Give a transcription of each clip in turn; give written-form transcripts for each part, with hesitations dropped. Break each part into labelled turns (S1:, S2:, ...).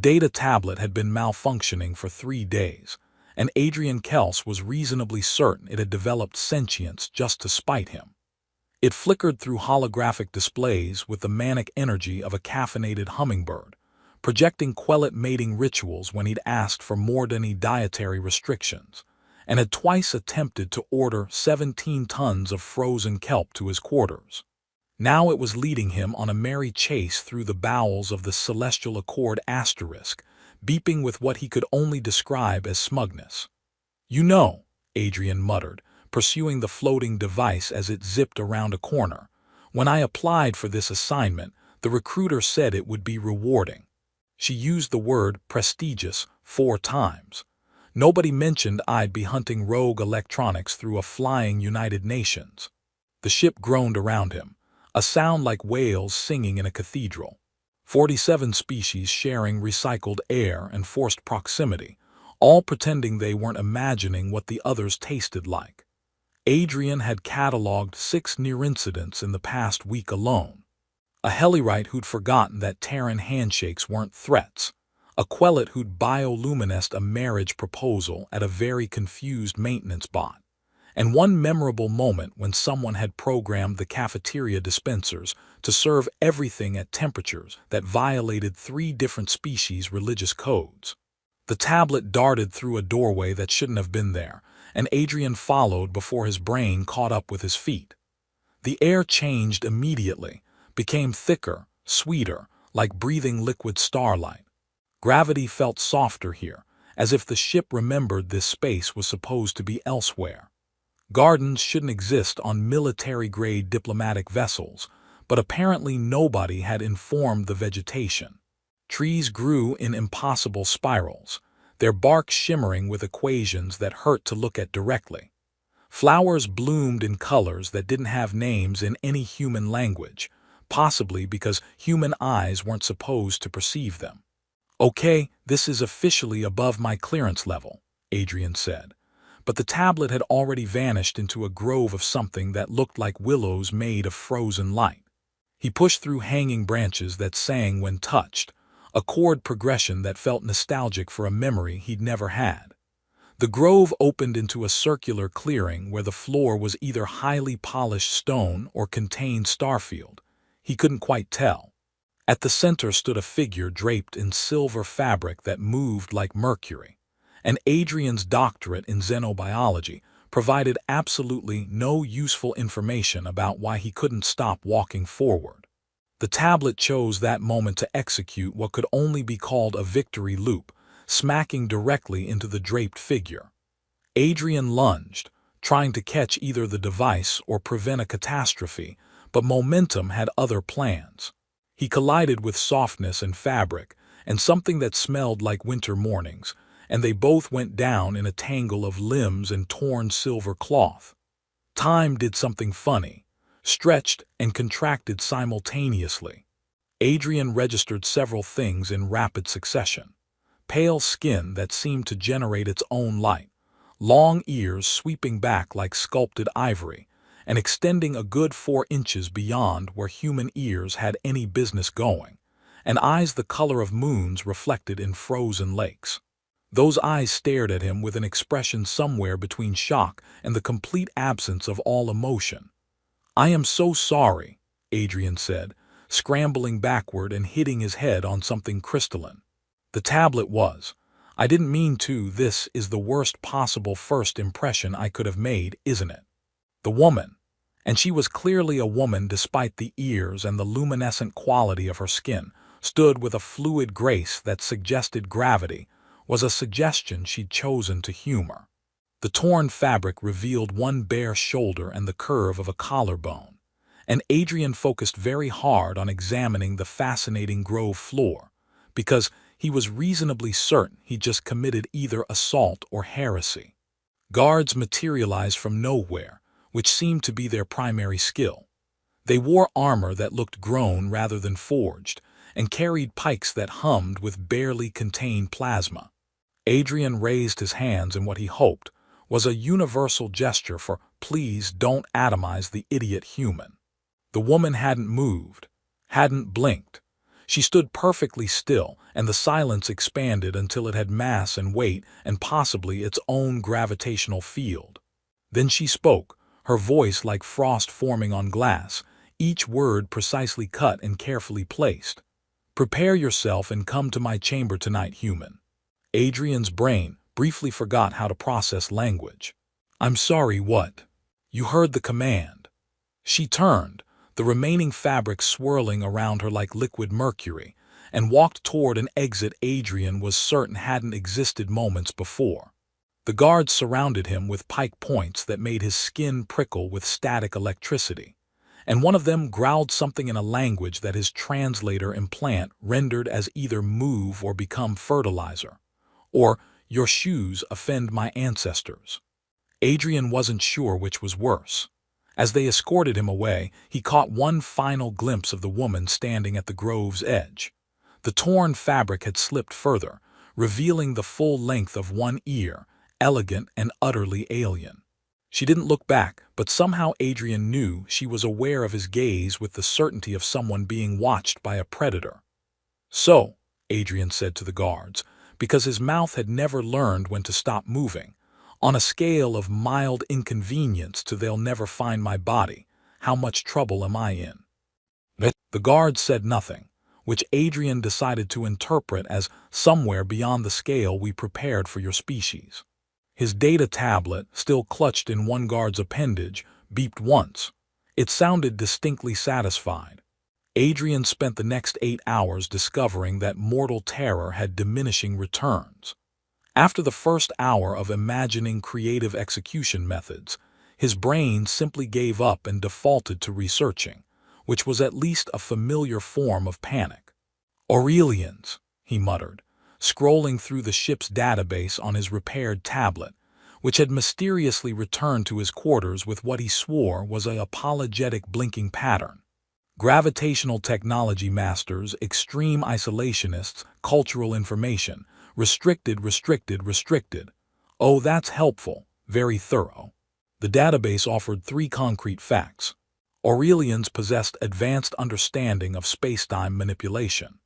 S1: data tablet had been malfunctioning for 3 days, and Adrian Kels was reasonably certain it had developed sentience just to spite him. It flickered through holographic displays with the manic energy of a caffeinated hummingbird, projecting quellet mating rituals when he'd asked for more than any dietary restrictions, and had twice attempted to order 17 tons of frozen kelp to his quarters. Now it was leading him on a merry chase through the bowels of the Celestial Accord asterisk, beeping with what he could only describe as smugness. "You know," Adrian muttered, pursuing the floating device as it zipped around a corner, "when I applied for this assignment, the recruiter said it would be rewarding." She used the word prestigious 4 times. Nobody mentioned I'd be hunting rogue electronics through a flying United Nations. The ship groaned around him, a sound like whales singing in a cathedral. 47 species sharing recycled air and forced proximity, all pretending they weren't imagining what the others tasted like. Adrian had cataloged 6 near incidents in the past week alone. A Helirite who'd forgotten that Terran handshakes weren't threats, a quellet who'd bioluminesced a marriage proposal at a very confused maintenance bot, and one memorable moment when someone had programmed the cafeteria dispensers to serve everything at temperatures that violated 3 different species' religious codes. The tablet darted through a doorway that shouldn't have been there, and Adrian followed before his brain caught up with his feet. The air changed immediately, became thicker, sweeter, like breathing liquid starlight. Gravity felt softer here, as if the ship remembered this space was supposed to be elsewhere. Gardens shouldn't exist on military-grade diplomatic vessels, but apparently nobody had informed the vegetation. Trees grew in impossible spirals, their bark shimmering with equations that hurt to look at directly. Flowers bloomed in colors that didn't have names in any human language, possibly because human eyes weren't supposed to perceive them. "Okay, this is officially above my clearance level," Adrian said, but the tablet had already vanished into a grove of something that looked like willows made of frozen light. He pushed through hanging branches that sang when touched, a chord progression that felt nostalgic for a memory he'd never had. The grove opened into a circular clearing where the floor was either highly polished stone or contained starfield. He couldn't quite tell. At the center stood a figure draped in silver fabric that moved like mercury, and Adrian's doctorate in xenobiology provided absolutely no useful information about why he couldn't stop walking forward. The tablet chose that moment to execute what could only be called a victory loop, smacking directly into the draped figure. Adrian lunged, trying to catch either the device or prevent a catastrophe, but momentum had other plans. He collided with softness and fabric, and something that smelled like winter mornings, and they both went down in a tangle of limbs and torn silver cloth. Time did something funny, stretched and contracted simultaneously. Adrian registered several things in rapid succession. Pale skin that seemed to generate its own light, long ears sweeping back like sculpted ivory, and extending a good 4 inches beyond where human ears had any business going, and eyes the color of moons reflected in frozen lakes. Those eyes stared at him with an expression somewhere between shock and the complete absence of all emotion. "I am so sorry," Adrian said, scrambling backward and hitting his head on something crystalline. The tablet was. "I didn't mean to. This is the worst possible first impression I could have made, isn't it?" The woman, and she was clearly a woman despite the ears and the luminescent quality of her skin, stood with a fluid grace that suggested gravity, was a suggestion she'd chosen to humor. The torn fabric revealed one bare shoulder and the curve of a collarbone, and Adrian focused very hard on examining the fascinating grove floor, because he was reasonably certain he'd just committed either assault or heresy. Guards materialized from nowhere, which seemed to be their primary skill. They wore armor that looked grown rather than forged, and carried pikes that hummed with barely contained plasma. Adrian raised his hands in what he hoped was a universal gesture for "please don't atomize the idiot human." The woman hadn't moved, hadn't blinked. She stood perfectly still, and the silence expanded until it had mass and weight and possibly its own gravitational field. Then she spoke, her voice like frost forming on glass, each word precisely cut and carefully placed. "Prepare yourself and come to my chamber tonight, human." Adrian's brain briefly forgot how to process language. "I'm sorry, what?" "You heard the command." She turned, the remaining fabric swirling around her like liquid mercury, and walked toward an exit Adrian was certain hadn't existed moments before. The guards surrounded him with pike points that made his skin prickle with static electricity, and one of them growled something in a language that his translator implant rendered as either "move or become fertilizer," or "your shoes offend my ancestors." Adrian wasn't sure which was worse. As they escorted him away, he caught one final glimpse of the woman standing at the grove's edge. The torn fabric had slipped further, revealing the full length of one ear, elegant and utterly alien. She didn't look back, but somehow Adrian knew she was aware of his gaze with the certainty of someone being watched by a predator. "So," Adrian said to the guards, because his mouth had never learned when to stop moving, "on a scale of mild inconvenience to they'll never find my body, how much trouble am I in?" The guards said nothing, which Adrian decided to interpret as "somewhere beyond the scale we prepared for your species." His data tablet, still clutched in one guard's appendage, beeped once. It sounded distinctly satisfied. Adrian spent the next 8 hours discovering that mortal terror had diminishing returns. After the first hour of imagining creative execution methods, his brain simply gave up and defaulted to researching, which was at least a familiar form of panic. "Aurelians," he muttered, scrolling through the ship's database on his repaired tablet, which had mysteriously returned to his quarters with what he swore was an apologetic blinking pattern. "Gravitational technology masters, extreme isolationists, cultural information, restricted, restricted, restricted. Oh, that's helpful, very thorough." The database offered 3 concrete facts. Aurelians possessed advanced understanding of space-time manipulation.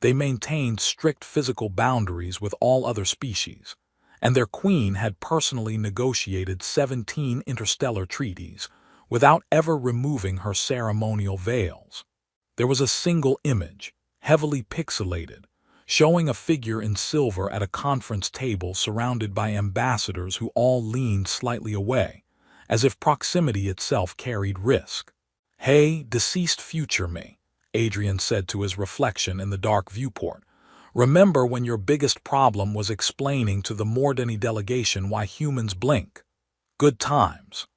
S1: They maintained strict physical boundaries with all other species, and their queen had personally negotiated 17 interstellar treaties without ever removing her ceremonial veils. There was a single image, heavily pixelated, showing a figure in silver at a conference table surrounded by ambassadors who all leaned slightly away, as if proximity itself carried risk. "Hey, deceased future me," Adrian said to his reflection in the dark viewport. "Remember when your biggest problem was explaining to the Mordeni delegation why humans blink? Good times."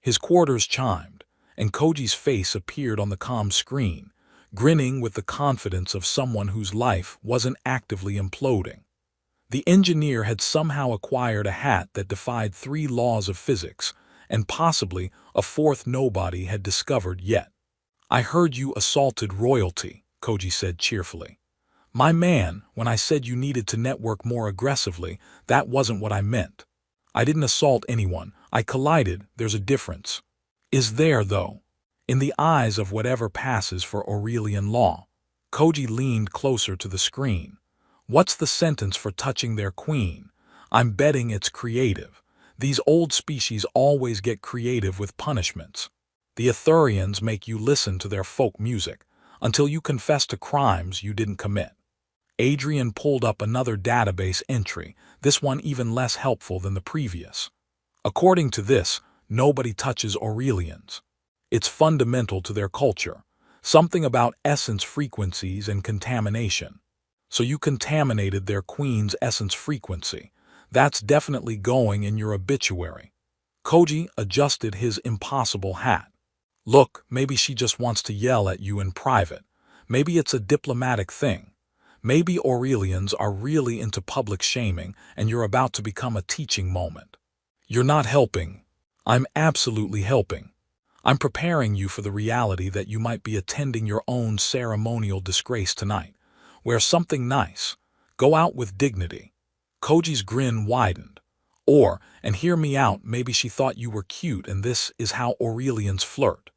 S1: His quarters chimed, and Koji's face appeared on the comm screen, grinning with the confidence of someone whose life wasn't actively imploding. The engineer had somehow acquired a hat that defied 3 laws of physics, and possibly a 4th nobody had discovered yet. "I heard you assaulted royalty," Koji said cheerfully. "My man, when I said you needed to network more aggressively, that wasn't what I meant. I didn't assault anyone. I collided. There's a difference." "Is there, though?" In the eyes of whatever passes for Aurelian law, Koji leaned closer to the screen. "What's the sentence for touching their queen? I'm betting it's creative. These old species always get creative with punishments. The Ithurians make you listen to their folk music until you confess to crimes you didn't commit." Adrian pulled up another database entry, this one even less helpful than the previous. According to this, nobody touches Aurelians. It's fundamental to their culture, something about essence frequencies and contamination. So you contaminated their queen's essence frequency. That's definitely going in your obituary. Koji adjusted his impossible hat. "Look, maybe she just wants to yell at you in private. Maybe it's a diplomatic thing. Maybe Aurelians are really into public shaming and you're about to become a teaching moment." "You're not helping." "I'm absolutely helping. I'm preparing you for the reality that you might be attending your own ceremonial disgrace tonight. Wear something nice. Go out with dignity." Koji's grin widened. "Or, and hear me out, maybe she thought you were cute and this is how Aurelians flirt.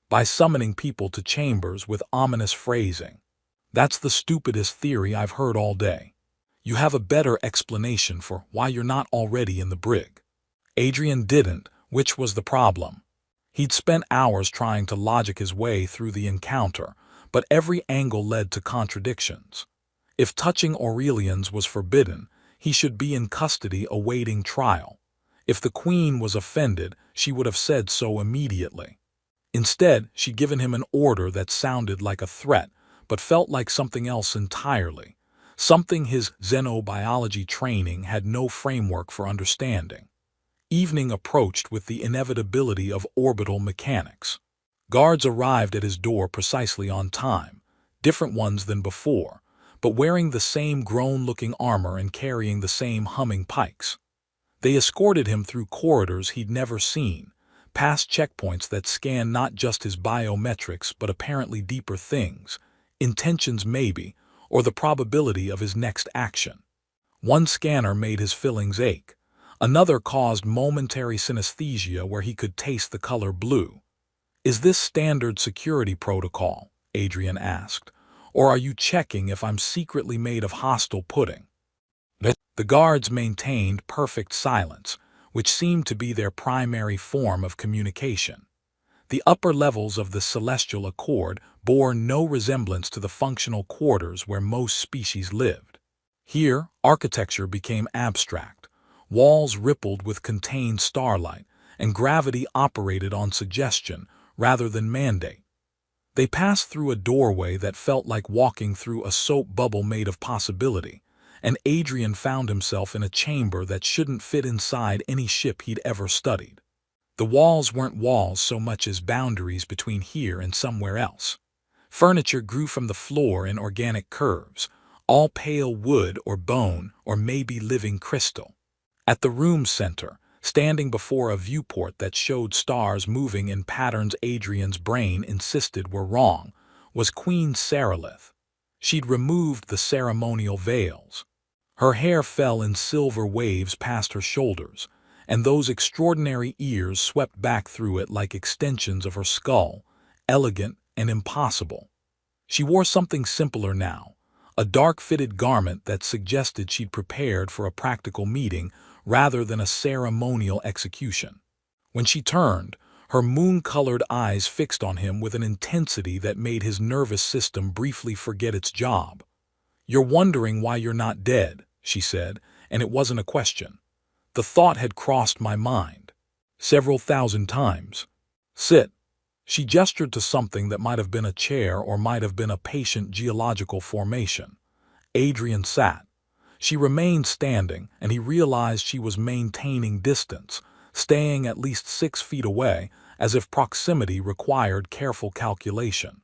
S1: By summoning people to chambers with ominous phrasing." That's the stupidest theory I've heard all day. You have a better explanation for why you're not already in the brig. Adrian didn't, which was the problem. He'd spent hours trying to logic his way through the encounter, but every angle led to contradictions. If touching Aurelians was forbidden, he should be in custody awaiting trial. If the Queen was offended, she would have said so immediately. Instead, she'd given him an order that sounded like a threat, but felt like something else entirely, something his xenobiology training had no framework for understanding. Evening approached with the inevitability of orbital mechanics. Guards arrived at his door precisely on time, different ones than before, but wearing the same grown-looking armor and carrying the same humming pikes. They escorted him through corridors he'd never seen, past checkpoints that scanned not just his biometrics but apparently deeper things, intentions maybe, or the probability of his next action. One scanner made his fillings ache. Another caused momentary synesthesia where he could taste the color blue. "Is this standard security protocol?" Adrian asked. "Or are you checking if I'm secretly made of hostile pudding?" The guards maintained perfect silence, which seemed to be their primary form of communication. The upper levels of the celestial accord bore no resemblance to the functional quarters where most species lived. Here, architecture became abstract. Walls rippled with contained starlight, and gravity operated on suggestion rather than mandate. They passed through a doorway that felt like walking through a soap bubble made of possibility, and Adrian found himself in a chamber that shouldn't fit inside any ship he'd ever studied. The walls weren't walls so much as boundaries between here and somewhere else. Furniture grew from the floor in organic curves, all pale wood or bone or maybe living crystal. At the room's center, standing before a viewport that showed stars moving in patterns Adrian's brain insisted were wrong, was Queen Sarilith. She'd removed the ceremonial veils. Her hair fell in silver waves past her shoulders, and those extraordinary ears swept back through it like extensions of her skull, elegant and impossible. She wore something simpler now, a dark-fitted garment that suggested she'd prepared for a practical meeting rather than a ceremonial execution. When she turned, her moon-colored eyes fixed on him with an intensity that made his nervous system briefly forget its job. "You're wondering why you're not dead," she said, and it wasn't a question. The thought had crossed my mind several thousand times. "Sit." She gestured to something that might have been a chair or might have been a patient geological formation. Adrian sat. She remained standing, and he realized she was maintaining distance, staying at least 6 feet away, as if proximity required careful calculation.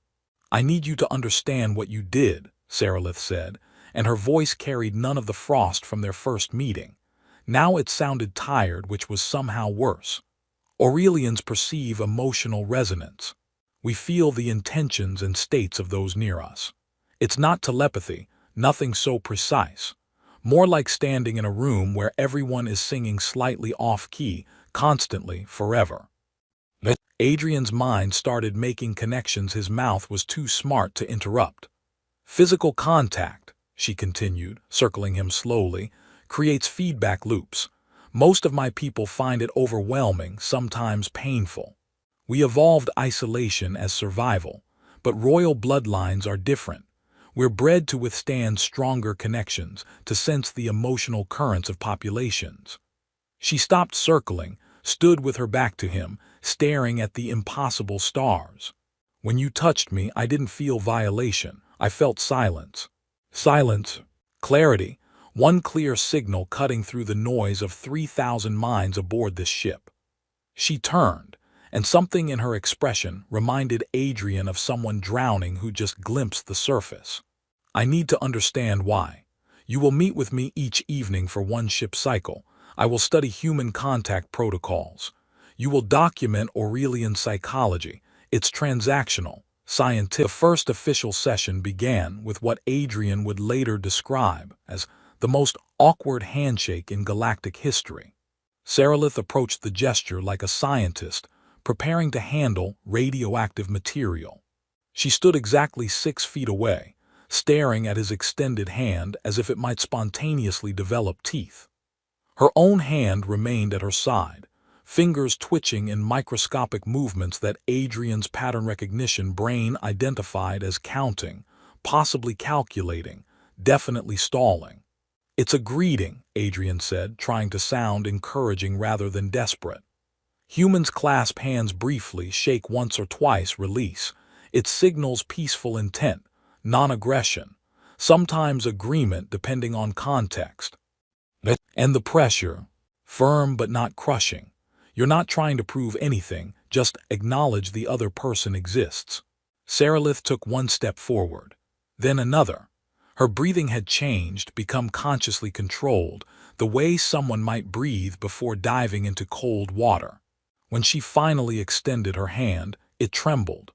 S1: "I need you to understand what you did," Sarilith said, and her voice carried none of the frost from their first meeting. Now it sounded tired, which was somehow worse. "Aurelians perceive emotional resonance. We feel the intentions and states of those near us. It's not telepathy, nothing so precise. More like standing in a room where everyone is singing slightly off-key, constantly, forever." Adrian's mind started making connections his mouth was too smart to interrupt. "Physical contact," she continued, circling him slowly, "creates feedback loops. Most of my people find it overwhelming, sometimes painful. We evolved isolation as survival, but royal bloodlines are different. We're bred to withstand stronger connections, to sense the emotional currents of populations." She stopped circling, stood with her back to him, staring at the impossible stars. "When you touched me, I didn't feel violation. I felt silence." Silence. Clarity. One clear signal cutting through the noise of 3,000 minds aboard this ship. She turned, and something in her expression reminded Adrian of someone drowning who just glimpsed the surface. "I need to understand why. You will meet with me each evening for one ship cycle. I will study human contact protocols. You will document Aurelian psychology. It's transactional, scientific." The first official session began with what Adrian would later describe as the most awkward handshake in galactic history. Sarilith approached the gesture like a scientist, preparing to handle radioactive material. She stood exactly 6 feet away, staring at his extended hand as if it might spontaneously develop teeth. Her own hand remained at her side, fingers twitching in microscopic movements that Adrian's pattern recognition brain identified as counting, possibly calculating, definitely stalling. "It's a greeting," Adrian said, trying to sound encouraging rather than desperate. Humans clasp hands briefly, shake once or twice, release. It signals peaceful intent, non-aggression, sometimes agreement depending on context. And the pressure, firm but not crushing. You're not trying to prove anything, just acknowledge the other person exists. Saralith took one step forward, then another. Her breathing had changed, become consciously controlled, the way someone might breathe before diving into cold water. When she finally extended her hand, it trembled.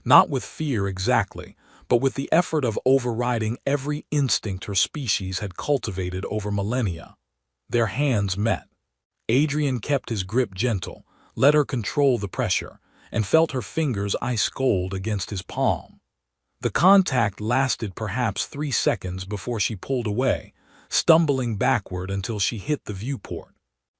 S1: Not with fear exactly, but with the effort of overriding every instinct her species had cultivated over millennia. Their hands met. Adrian kept his grip gentle, let her control the pressure, and felt her fingers ice cold against his palm. The contact lasted perhaps 3 seconds before she pulled away, stumbling backward until she hit the viewport.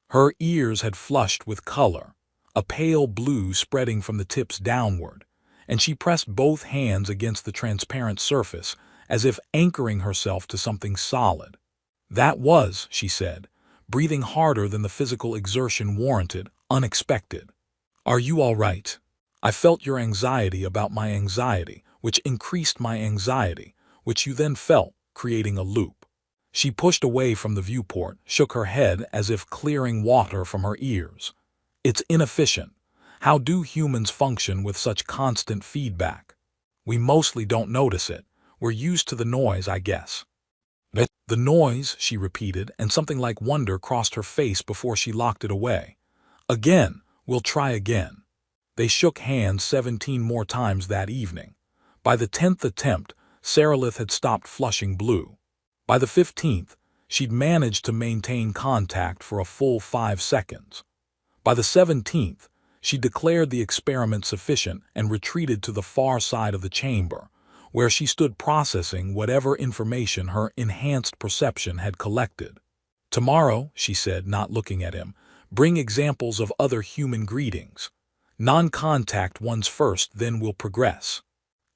S1: Her ears had flushed with color, a pale blue spreading from the tips downward, and she pressed both hands against the transparent surface, as if anchoring herself to something solid. "That was," she said, breathing harder than the physical exertion warranted, "unexpected. Are you all right? I felt your anxiety about my anxiety, which increased my anxiety, which you then felt, creating a loop." She pushed away from the viewport, shook her head as if clearing water from her ears. "It's inefficient. How do humans function with such constant feedback? We mostly don't notice it. We're used to the noise, I guess." "The noise," she repeated, and something like wonder crossed her face before she locked it away. "Again, we'll try again." They shook hands 17 more times that evening. By the 10th attempt, Saralith had stopped flushing blue. By the 15th, she'd managed to maintain contact for a full 5 seconds. By the 17th, she declared the experiment sufficient and retreated to the far side of the chamber, where she stood processing whatever information her enhanced perception had collected. "Tomorrow," she said, not looking at him, "bring examples of other human greetings. Non-contact ones first, then we'll progress."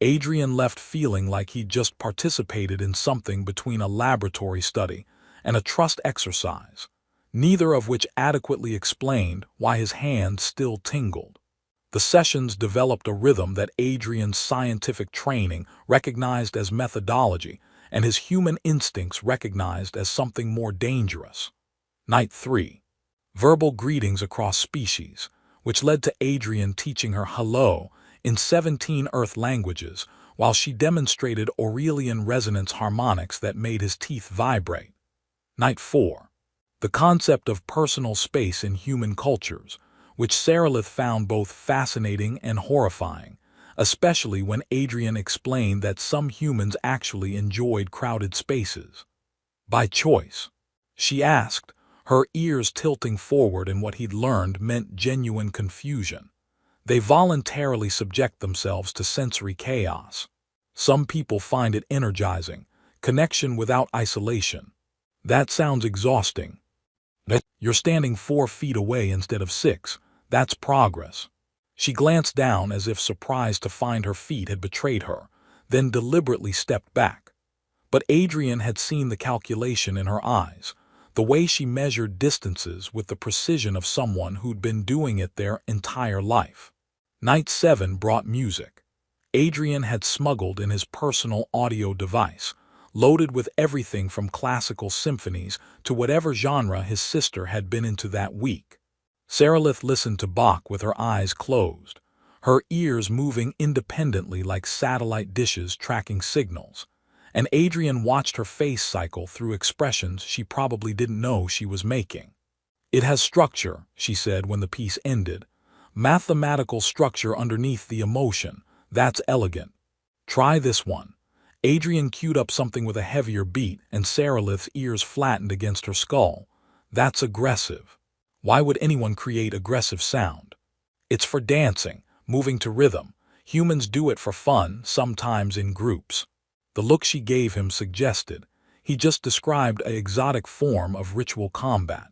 S1: Adrian left feeling like he'd just participated in something between a laboratory study and a trust exercise, neither of which adequately explained why his hand still tingled. The sessions developed a rhythm that Adrian's scientific training recognized as methodology and his human instincts recognized as something more dangerous. Night 3. Verbal greetings across species, which led to Adrian teaching her hello in 17 Earth languages while she demonstrated Aurelian resonance harmonics that made his teeth vibrate. Night 4. The concept of personal space in human cultures, which Saralith found both fascinating and horrifying, especially when Adrian explained that some humans actually enjoyed crowded spaces. By choice? She asked, her ears tilting forward in what he'd learned meant genuine confusion. They voluntarily subject themselves to sensory chaos. Some people find it energizing, connection without isolation. That sounds exhausting. You're standing 4 feet away instead of 6. That's progress. She glanced down as if surprised to find her feet had betrayed her, then deliberately stepped back. But Adrian had seen the calculation in her eyes, the way she measured distances with the precision of someone who'd been doing it their entire life. Night 7 brought music. Adrian had smuggled in his personal audio device, loaded with everything from classical symphonies to whatever genre his sister had been into that week. Saralith listened to Bach with her eyes closed, her ears moving independently like satellite dishes tracking signals, and Adrian watched her face cycle through expressions she probably didn't know she was making. "It has structure," she said when the piece ended. "Mathematical structure underneath the emotion. That's elegant. Try this one." Adrian queued up something with a heavier beat, and Saralith's ears flattened against her skull. "That's aggressive." Why would anyone create aggressive sound? "It's for dancing, moving to rhythm. Humans do it for fun, sometimes in groups." The look she gave him suggested he just described an exotic form of ritual combat.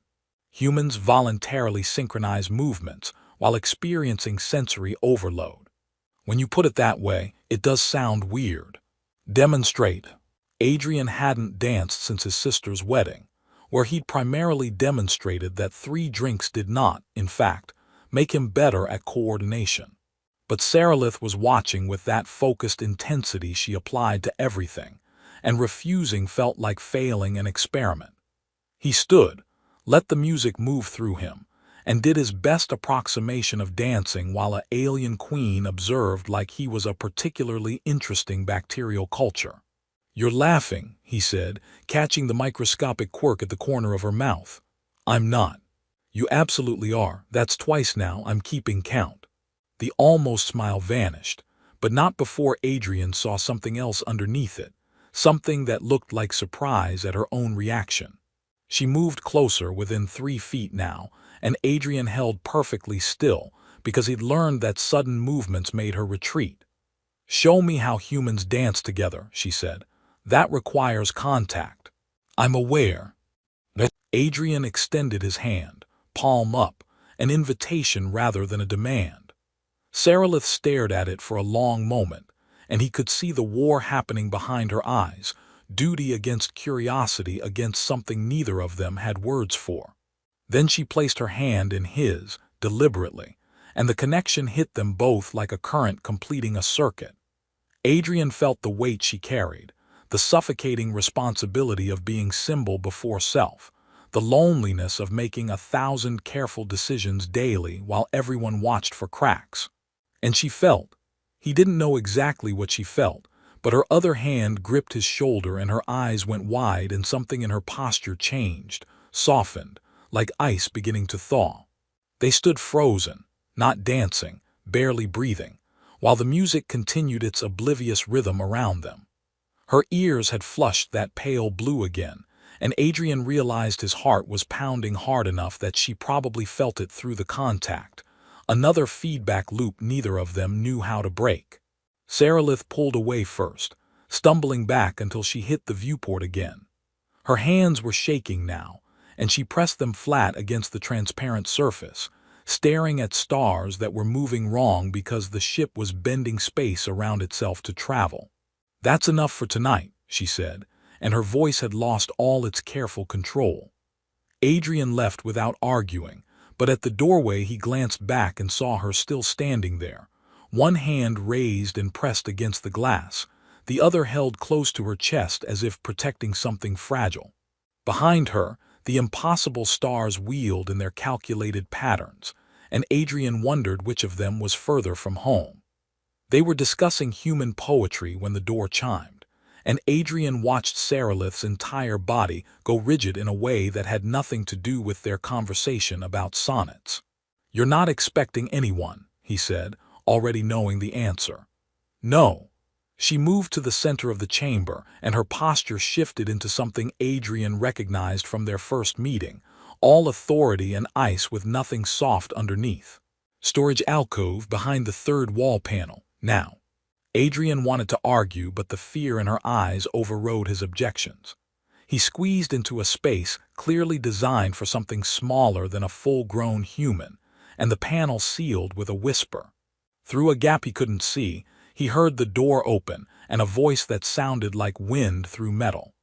S1: Humans voluntarily synchronize movements while experiencing sensory overload. When you put it that way, it does sound weird. Demonstrate. Adrian hadn't danced since his sister's wedding, where he'd primarily demonstrated that 3 drinks did not, in fact, make him better at coordination. But Saralith was watching with that focused intensity she applied to everything, and refusing felt like failing an experiment. He stood, let the music move through him, and did his best approximation of dancing while an alien queen observed like he was a particularly interesting bacterial culture. "You're laughing," he said, catching the microscopic quirk at the corner of her mouth. "I'm not." "You absolutely are. That's twice now. I'm keeping count." The almost smile vanished, but not before Adrian saw something else underneath it, something that looked like surprise at her own reaction. She moved closer, within 3 feet now, and Adrian held perfectly still because he'd learned that sudden movements made her retreat. "Show me how humans dance together," she said. "That requires contact." "I'm aware." Adrian extended his hand, palm up, an invitation rather than a demand. Saralith stared at it for a long moment, and he could see the war happening behind her eyes, duty against curiosity against something neither of them had words for. Then she placed her hand in his, deliberately, and the connection hit them both like a current completing a circuit. Adrian felt the weight she carried, the suffocating responsibility of being symbol before self, the loneliness of making 1,000 careful decisions daily while everyone watched for cracks. And she felt. He didn't know exactly what she felt, but her other hand gripped his shoulder and her eyes went wide and something in her posture changed, softened, like ice beginning to thaw. They stood frozen, not dancing, barely breathing, while the music continued its oblivious rhythm around them. Her ears had flushed that pale blue again, and Adrian realized his heart was pounding hard enough that she probably felt it through the contact, another feedback loop neither of them knew how to break. Saralith pulled away first, stumbling back until she hit the viewport again. Her hands were shaking now, and she pressed them flat against the transparent surface, staring at stars that were moving wrong because the ship was bending space around itself to travel. "That's enough for tonight," she said, and her voice had lost all its careful control. Adrian left without arguing, but at the doorway he glanced back and saw her still standing there, one hand raised and pressed against the glass, the other held close to her chest as if protecting something fragile. Behind her, the impossible stars wheeled in their calculated patterns, and Adrian wondered which of them was further from home. They were discussing human poetry when the door chimed, and Adrian watched Saralith's entire body go rigid in a way that had nothing to do with their conversation about sonnets. "You're not expecting anyone," he said, already knowing the answer. "No." She moved to the center of the chamber, and her posture shifted into something Adrian recognized from their first meeting, all authority and ice with nothing soft underneath. Storage alcove behind the third wall panel, now. Adrian wanted to argue, but the fear in her eyes overrode his objections. He squeezed into a space clearly designed for something smaller than a full-grown human, and the panel sealed with a whisper. Through a gap he couldn't see, he heard the door open and a voice that sounded like wind through metal.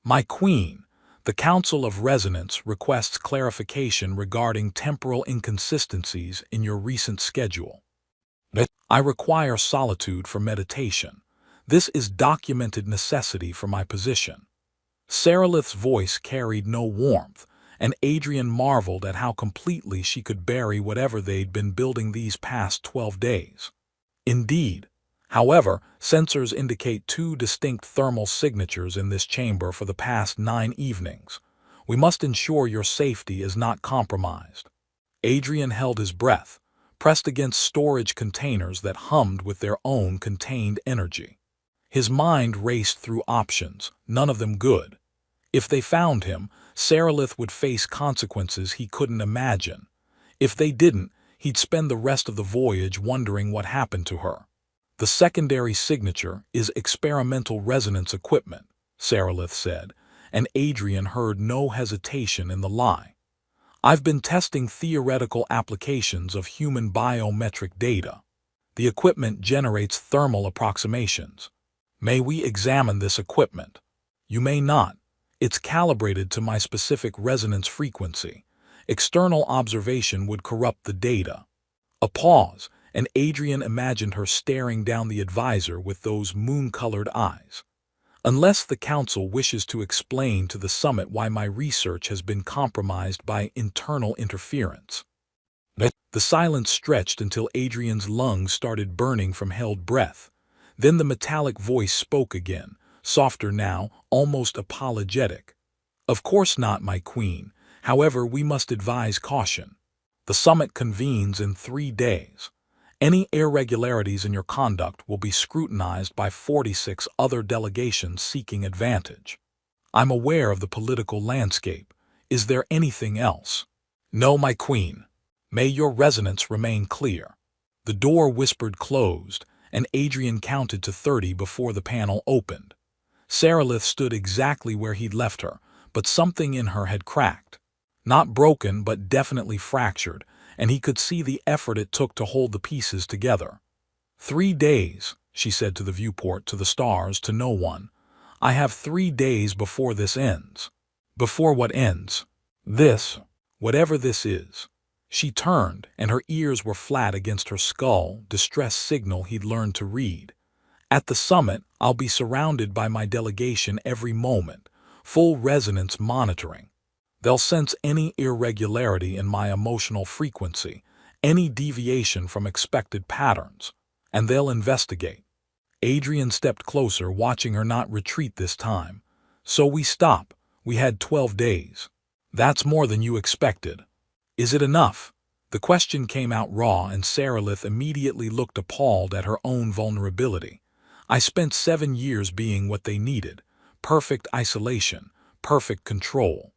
S1: "My queen, the Council of Resonance requests clarification regarding temporal inconsistencies in your recent schedule. I require solitude for meditation. This is documented necessity for my position." Saralith's voice carried no warmth, and Adrian marveled at how completely she could bury whatever they'd been building these past 12 days. "Indeed. However, sensors indicate 2 distinct thermal signatures in this chamber for the past 9 evenings. We must ensure your safety is not compromised." Adrian held his breath, pressed against storage containers that hummed with their own contained energy. His mind raced through options, none of them good. If they found him, Saralith would face consequences he couldn't imagine. If they didn't, he'd spend the rest of the voyage wondering what happened to her. The secondary signature is experimental resonance equipment, Saralith said, and Adrian heard no hesitation in the lie. I've been testing theoretical applications of human biometric data. The equipment generates thermal approximations. May we examine this equipment? You may not. It's calibrated to my specific resonance frequency. External observation would corrupt the data. A pause, and Adrian imagined her staring down the advisor with those moon-colored eyes. Unless the council wishes to explain to the summit why my research has been compromised by internal interference. The silence stretched until Adrian's lungs started burning from held breath. Then the metallic voice spoke again, softer now, almost apologetic. Of course not, my queen. However, we must advise caution. The summit convenes in 3 days. Any irregularities in your conduct will be scrutinized by 46 other delegations seeking advantage. I'm aware of the political landscape. Is there anything else? No, my queen. May your resonance remain clear. The door whispered closed, and Adrian counted to 30 before the panel opened. Saralith stood exactly where he'd left her, but something in her had cracked. Not broken, but definitely fractured, and he could see the effort it took to hold the pieces together. 3 days, she said to the viewport, to the stars, to no one. I have 3 days before this ends. Before what ends? This, whatever this is. She turned, and her ears were flat against her skull, distress signal he'd learned to read. At the summit, I'll be surrounded by my delegation every moment, full resonance monitoring. They'll sense any irregularity in my emotional frequency, any deviation from expected patterns, and they'll investigate. Adrian stepped closer, watching her not retreat this time. So we stop. We had 12 days. That's more than you expected. Is it enough? The question came out raw, and Saralith immediately looked appalled at her own vulnerability. I spent 7 years being what they needed. Perfect isolation, perfect control.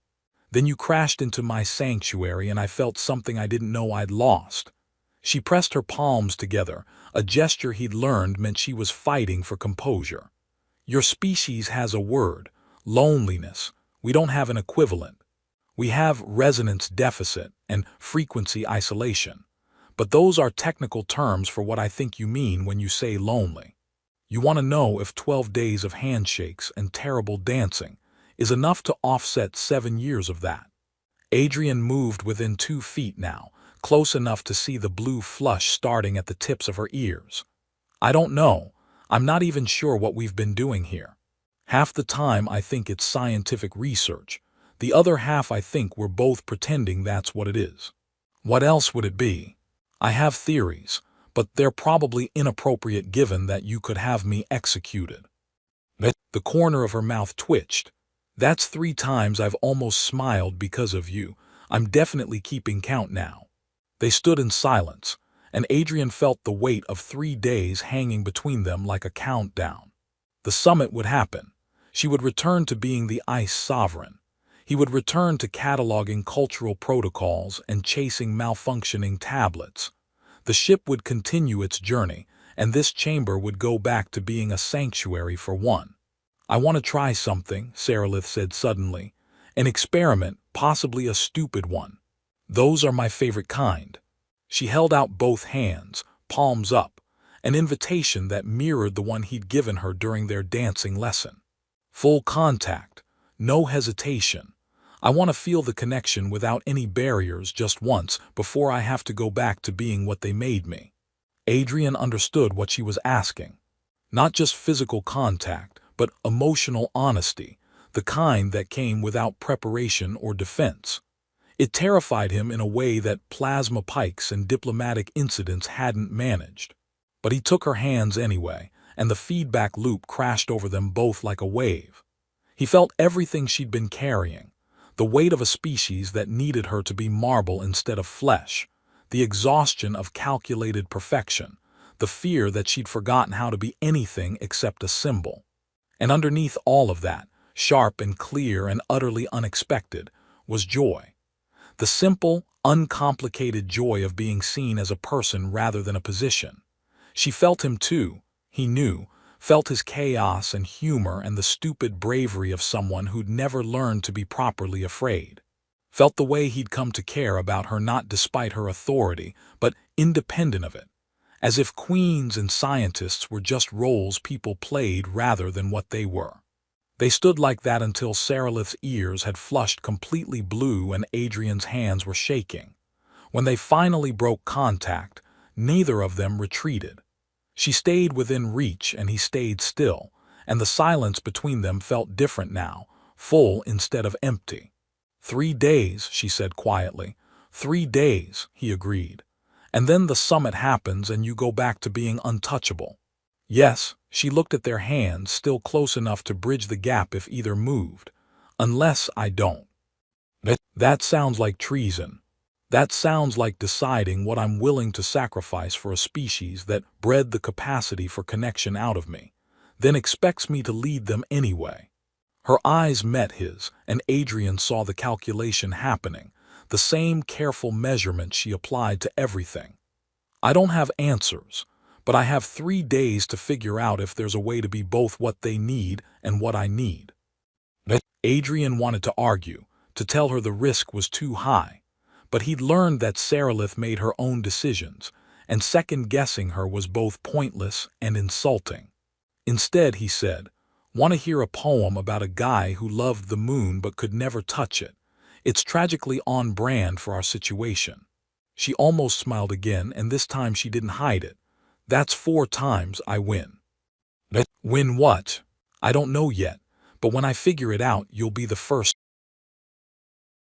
S1: Then you crashed into my sanctuary and I felt something I didn't know I'd lost. She pressed her palms together, a gesture he'd learned meant she was fighting for composure. Your species has a word, loneliness. We don't have an equivalent. We have resonance deficit and frequency isolation. But those are technical terms for what I think you mean when you say lonely. You want to know if 12 days of handshakes and terrible dancing is enough to offset 7 years of that. Adrian moved within 2 feet now, close enough to see the blue flush starting at the tips of her ears. I don't know. I'm not even sure what we've been doing here. Half the time I think it's scientific research. The other half I think we're both pretending that's what it is. What else would it be? I have theories, but they're probably inappropriate given that you could have me executed. The corner of her mouth twitched. That's 3 times I've almost smiled because of you. I'm definitely keeping count now. They stood in silence, and Adrian felt the weight of 3 days hanging between them like a countdown. The summit would happen. She would return to being the ice sovereign. He would return to cataloging cultural protocols and chasing malfunctioning tablets. The ship would continue its journey, and this chamber would go back to being a sanctuary for one. I want to try something, Saralith said suddenly. An experiment, possibly a stupid one. Those are my favorite kind. She held out both hands, palms up, an invitation that mirrored the one he'd given her during their dancing lesson. Full contact, no hesitation. I want to feel the connection without any barriers just once before I have to go back to being what they made me. Adrian understood what she was asking. Not just physical contact, but emotional honesty, the kind that came without preparation or defense. It terrified him in a way that plasma pikes and diplomatic incidents hadn't managed. But he took her hands anyway, and the feedback loop crashed over them both like a wave. He felt everything she'd been carrying, the weight of a species that needed her to be marble instead of flesh, the exhaustion of calculated perfection, the fear that she'd forgotten how to be anything except a symbol. And underneath all of that, sharp and clear and utterly unexpected, was joy. The simple, uncomplicated joy of being seen as a person rather than a position. She felt him too, He knew, felt his chaos and humor and the stupid bravery of someone who'd never learned to be properly afraid. Felt the way he'd come to care about her not despite her authority, but independent of it, as if queens and scientists were just roles people played rather than what they were. They stood like that until Sarilith's ears had flushed completely blue and Adrian's hands were shaking. When they finally broke contact, neither of them retreated. She stayed within reach and he stayed still, and the silence between them felt different now, full instead of empty. 3 days, she said quietly. 3 days, he agreed. And then the summit happens and you go back to being untouchable. Yes, she looked at their hands, still close enough to bridge the gap if either moved. Unless I don't. That sounds like treason. That sounds like deciding what I'm willing to sacrifice for a species that bred the capacity for connection out of me, then expects me to lead them anyway. Her eyes met his, and Adrian saw the calculation happening, the same careful measurement she applied to everything. I don't have answers, but I have 3 days to figure out if there's a way to be both what they need and what I need. Adrian wanted to argue, to tell her the risk was too high, but he'd learned that Sarilith made her own decisions, and second-guessing her was both pointless and insulting. Instead, he said, "Want to hear a poem about a guy who loved the moon but could never touch it? It's tragically on brand for our situation." She almost smiled again, and this time she didn't hide it. "That's 4 times I win." "Win what?" "I don't know yet, but when I figure it out, you'll be the first